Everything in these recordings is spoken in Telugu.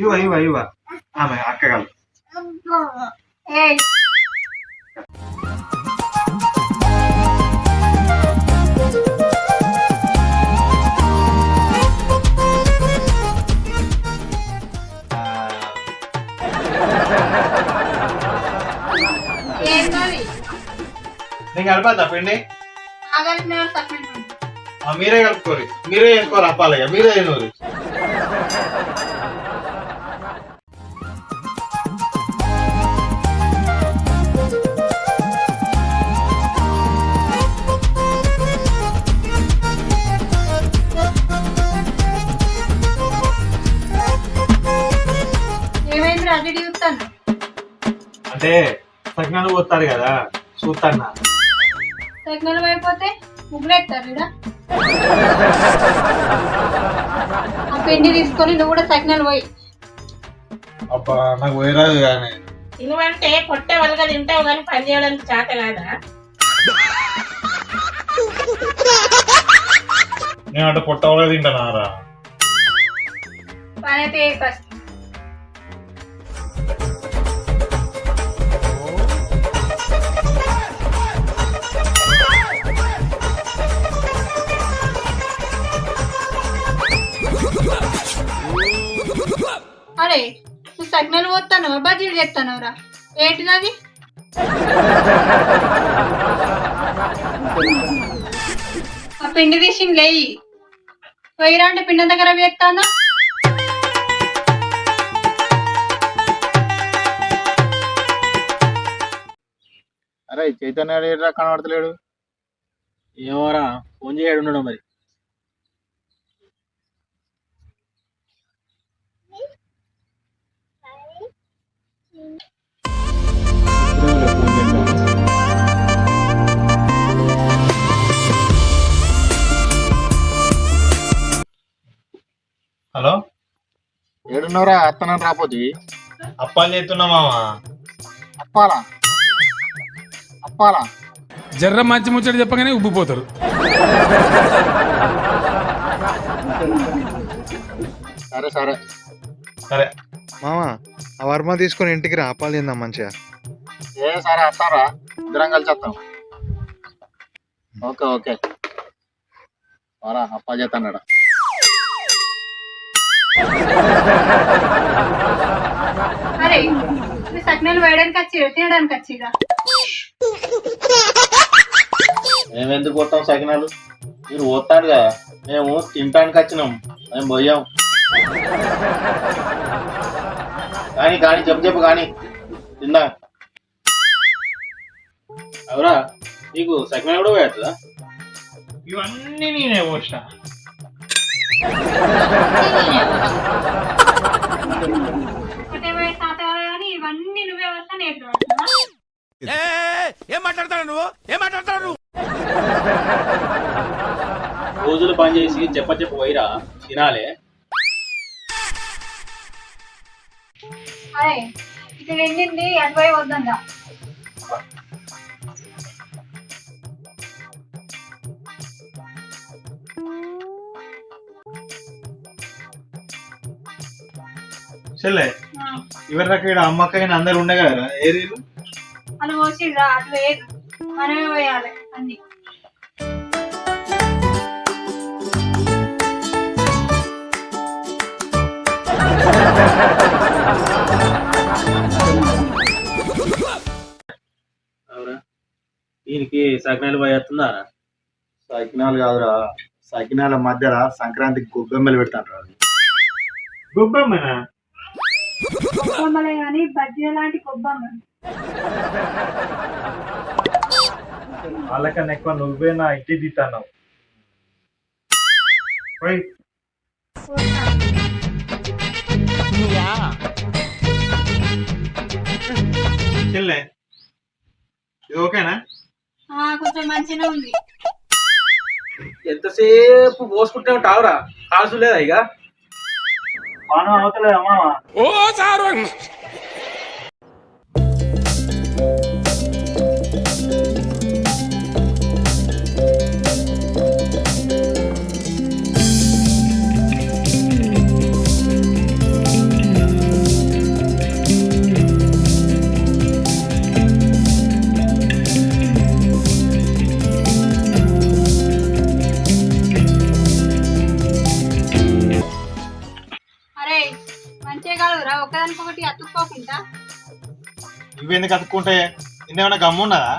ఇవ ఆమె అక్కగలరు. నేను కలపద్దా పిండి? మీరే కలుపుకోరు, మీరే వేసుకోరు అప్పాలయ్యా, మీరే తినరు. అంటే సగ్నాలు పోతారు కదా చూస్తాన్నా. సగ్నాలు అయిపోతే ముగ్గులేస్తారు ఇక్కడ. ఆ పిండి తీసుకొని నువ్వు కూడా సగ్నాలు పోయి. అబ్బా నాకు పోయరాదు కానీ. నువ్వంటే పొట్టే వాళ్ళగా తింటావు కానీ పని చేయడానికి చేత కాదా? నేనంటే పొట్ట వాళ్ళగా తింటానారా. పని అయితే ఫస్ట్. అరే నువ్వు సగ్నాలు పోతాను బజ్జీలు చేస్తాను రా. ఏంటిది? ఆ పిండి తీసి లేయి పోయిరా అంటే పిండి దగ్గర వేస్తాను. అరే చైతన్య కనబడతలేడు. ఏమోరా ఫోన్ చేయడు ఉన్నాడు మరి. హలో ఏడున్నారా? అత్తనం రాపోతే అప్పాలు చేస్తున్నా మామా. అప్పాలా అప్పాలా? జర్ర మంచి ముచ్చట చెప్పగానే ఉబ్బిపోతారు. సరే సరే సరే మామా ఆ వర్మ తీసుకొని ఇంటికి రా, అప్పాలు తిందాం మంచిగా. సరే వస్తారా? ఇద్దరం కలిసి వస్తాం. ఓకే ఓకే వారా అప్పాలు చేస్తాడా. అరే సగ్నాలు వేయడానికి వచ్చిరా తినడానికి వచ్చిరా? మేము ఎందుకు పోతాం సకినాలు? మీరు పోతాడు కదా, మేము తినడానికి వచ్చినాం, మేము పోయాం. కానీ కానీ చెప్పు కానీ తిందా. అవురా నీకు సకినాలు కూడా పోయేస్తుందా? ఇవన్నీ నేనే పోస్తా. ఇవన్నీ నువ్వే వస్తా నేను ఏం మాట్లాడతాడు నువ్వు? ఏం మాట్లాడతాడు? రోజులు పని చేసి చెప్ప పోయిరా తినాలే. అరే ఇక్కడ ఎండింది అటువై వద్దా. చెల్లె ఇవరి దాకా ఇక్కడ అమ్మకైనా అందరు ఉండే కదా ఏరీలు. అని పోసిరా అటు వేయదు, మనమే పోయాలి అన్ని. అవురా దీనికి సకినాలు పోయేస్తుందారా? సకినాలు కాదురా, సకినాల మధ్యలో సంక్రాంతికి గొబ్బెమ్మలు పెడతాను. గొబ్బెమ్మనా? కొబ్బమ్మలే కానీ బజ్జీల లాంటి కొబ్బమ్మ. వాళ్ళకన్నా ఎక్కువ నువ్వే నా ఇంటి తీస్తావు. చెల్లె ఇది ఓకేనా? కొంచెం మంచిగా ఉంది. ఎంతసేపు పోసుకుంటే ఉంటావురా? కాల్సు లేదా ఇక? పానం అవుతలేదా మామ? ఓ సారు నువ్వెందుకు అతుక్కుంటే నిన్నేమన్నా గమ్మున్నదా?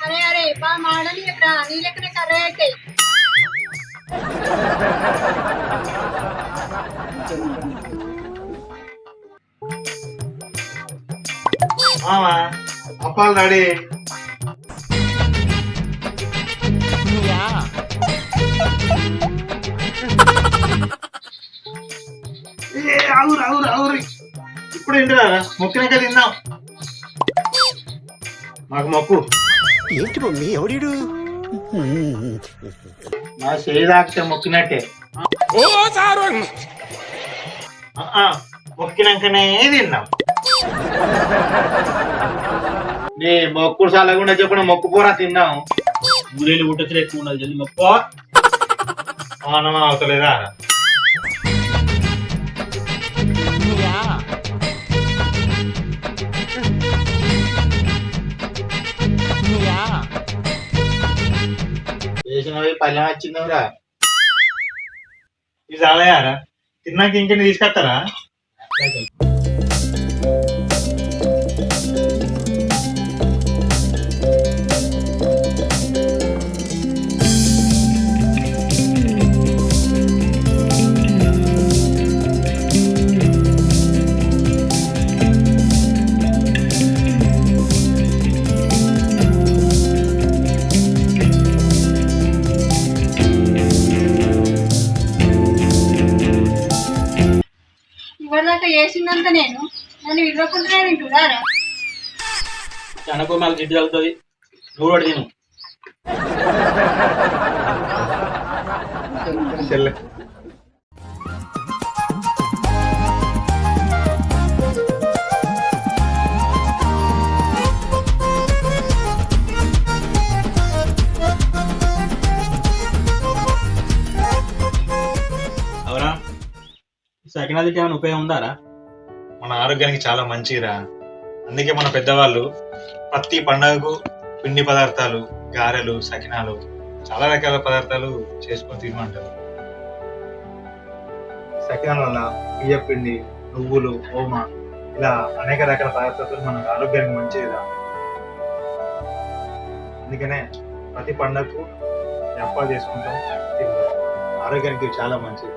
అరే అరే బా మాడని రా నీ లెక్కనే కర్రే అవుతాయి. మామా అప్పాలు రెడీ. ఆవురు ఇప్పుడు ఏంటిరా మొక్కినాక తిందాం. మాకు మొక్కు ఏంటి మమ్మీ ఎవడీడు మా చేయి దాకితే మొక్కినట్టే. ఓ సారు మొక్కినాకనే తిందాం. నీ మొక్కుడు చల్లకుండా చెప్పిన మొక్కు పూరా తిన్నాం. ఊరేళ్ళు పుట్టచ్చు ఎక్కువ ఉన్నది జల్ది మొక్కు. మనం అవతలేదా? చేసినవి పల్లెం వచ్చిందిరా. ఇది చాలయారా? తిన్నాక ఇంకెన్ని తీసుకొస్తారా? ఇవరిదాకా చేసిందంత నేను నన్ను ఇవ్వకుండానే వింటున్నారా? అనకు మాకు జిడ్డు తగ్గుతుంది. నువ్వు కూడా తిను. చెల్లె అవునా? సకినాలకి ఏమైనా ఉపయోగం ఉందారా? మన ఆరోగ్యానికి చాలా మంచిదిరా. అందుకే మన పెద్దవాళ్ళు ప్రతి పండగకు పిండి పదార్థాలు, గారెలు, సకినాలు, చాలా రకాల పదార్థాలు చేసుకొని తినమంటారు. సకినాల వల్ల బియ్య పిండి, నువ్వులు, ఓమ ఇలా అనేక రకాల పదార్థాలు మన ఆరోగ్యానికి మంచిదిరా. అందుకనే ప్రతి పండగకు అప్పాలు చేసుకుంటాం, తింటాం. ఆరోగ్యానికి చాలా మంచిది.